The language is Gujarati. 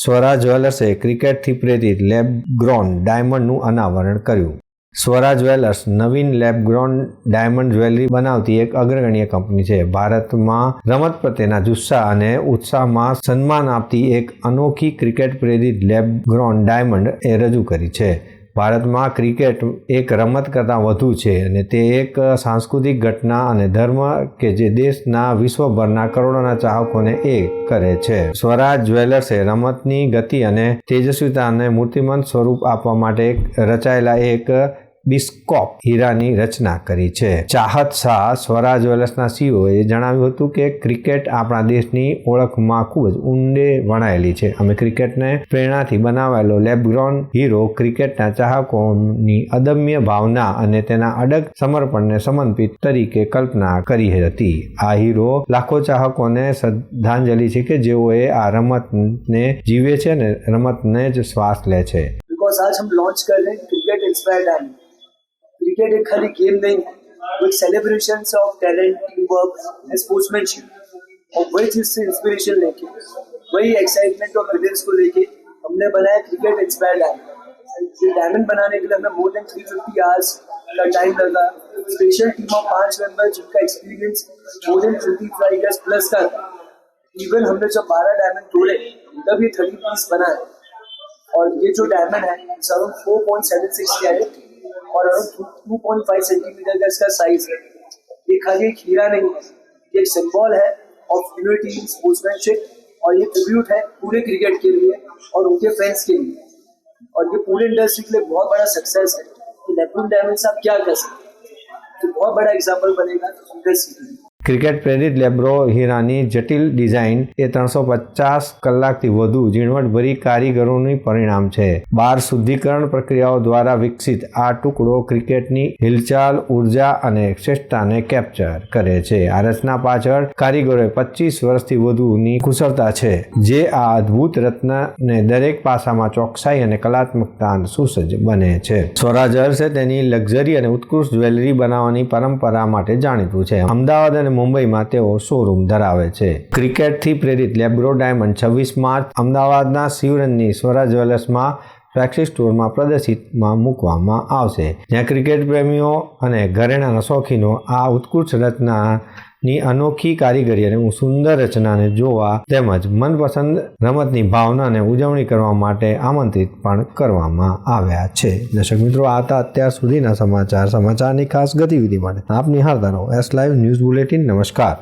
સ્વરાજ જ્વેલર્સે ક્રિકેટથી પ્રેરિત લેબ ગ્રોન ડાયમંડનું અનાવરણ કર્યું। સ્વરાજ જ્વેલર્સ નવીન લેબ ગ્રોન ડાયમંડ જ્વેલરી બનાવતી એક અગ્રગણ્ય કંપની છે। ભારતમાં રમત પ્રત્યેના જુસ્સા અને ઉત્સાહમાં સન્માન આપતી એક અનોખી ક્રિકેટ પ્રેરિત લેબ ગ્રોન ડાયમંડ એ રજૂ કરી છે। ભારતમાં ક્રિકેટ એક રમત કરતાં વધુ છે અને તે એક સાંસ્કૃતિક ઘટના અને ધર્મ કે જે દેશના વિશ્વભરના કરોડોના ચાહકોને એક કરે છે। સ્વરાજ જ્વેલર્સે રમતની ગતિ અને તેજસ્વીતાને મૂર્તિમંત સ્વરૂપ આપવા માટે રચાયેલા એક બિસ્કોપ હીરાની રચના કરી છે। ચાહત શાહ સ્વરાજ જ્વેલર્સના સીઈઓએ જણાવ્યું હતું કે ક્રિકેટ આપણા દેશની ઓળખમાં ખૂબ જ ઊંડે વણાયેલી છે। અમે ક્રિકેટને પ્રેરણાથી બનાવેલો લેબગ્રોન હીરો ક્રિકેટના ચાહકોની અદમ્ય ભાવના અને તેના અડગ સમર્પણને સમર્પિત તરીકે કલ્પના કરી હતી। આ હીરો લાખો ચાહકોને શ્રદ્ધાંજલિ છે કે જેઓએ આ રમતને જીવે છે અને રમતને જ શ્વાસ લે છે। आज हम लॉन्च कर रहे हैं क्रिकेट इंस्पायर्ड डायमंड। क्रिकेट एक खाली गेम नहीं है, वो एक celebration of talent, team work and sportsmanship. और वही चीज से इंस्पिरेशन लेके, वही एक्साइटमेंट और प्रेजेंस को लेके हमने बनाया क्रिकेट इंस्पायर्ड डायमंड। ये डायमंड बनाने के लिए हमें मोर देन 350 आवर्स का टाइम लगा। स्पेशल टीम ऑफ 5 मेंबर जिनका experience more than 25 years plus का। इवन हमने जब 12 डायमंड तोड़े तब ये 30 पीस बना है। और ये जो डायमंड है अराउंड 4.76 कैरेट और अराउंड 2.5 सेंटीमीटर का इसका साइज है। ये खाली एक हीरा नहीं है, ये एक सिंबल है ऑफ यूनिटी, स्पोर्ट्समैनशिप, और ये ट्रिब्यूट है पूरे क्रिकेट के लिए और उनके फैंस के लिए। और ये पूरे इंडस्ट्री के लिए बहुत बड़ा सक्सेस है कि लेब्रोन डायमंड से आप क्या कर सकते हैं, तो बहुत बड़ा एग्जाम्पल बनेगा इंडस्ट्री के लिए। ક્રિકેટ પ્રેરિત લેબ્રો હીરાની જટિલ ડિઝાઇન એ 350 કલાકથી વધુ ઝીણવટભરી કારીગરોનું પરિણામ છે। 12 શુદ્ધિકરણ પ્રક્રિયાઓ દ્વારા વિકસિત આ ટુકડો ક્રિકેટની હિલચાલ, ઉર્જા અને શ્રેષ્ઠતાને કેપ્ચર કરે છે। આ રચના પાછળ કારીગરોએ 25 વર્ષથી વધુની કુશળતા છે જે આ અદ્ભુત રત્નને દરેક પાસામાં ચોકસાઈ અને કલાત્મકતા સુસજ્જ બને છે। સ્વરાજ જ્વેલર્સે તેની લક્ઝરી અને ઉત્કૃષ્ટ જ્વેલરી બનાવવાની પરંપરા માટે જાણીતું છે। અમદાવાદ અને મુંબઈમાં તેઓ શોરૂમ ધરાવે છે। ક્રિકેટથી પ્રેરિત લેબ્રો ડાયમંડ 26 માર્ચ અમદાવાદના શિવરંજની સ્વરાજ જ્વેલર્સમાં ફ્લેક્સી સ્ટોરમાં પ્રદર્શિતમાં મૂકવામાં આવશે, જ્યાં ક્રિકેટ પ્રેમીઓ અને ઘરેણાના શોખીનો આ ઉત્કૃષ્ટ રચનાની અનોખી કારીગરી અને સુંદર રચનાને જોવા તેમજ મનપસંદ રમતની ભાવનાને ઉજવણી કરવા માટે આમંત્રિત પણ કરવામાં આવ્યા છે। દર્શક મિત્રો, આ હતા અત્યાર સુધીના સમાચારની ખાસ ગતિવિધિ માટે આપ નિહાળતા રહો એસ લાઈવ ન્યૂઝ બુલેટિન। નમસ્કાર।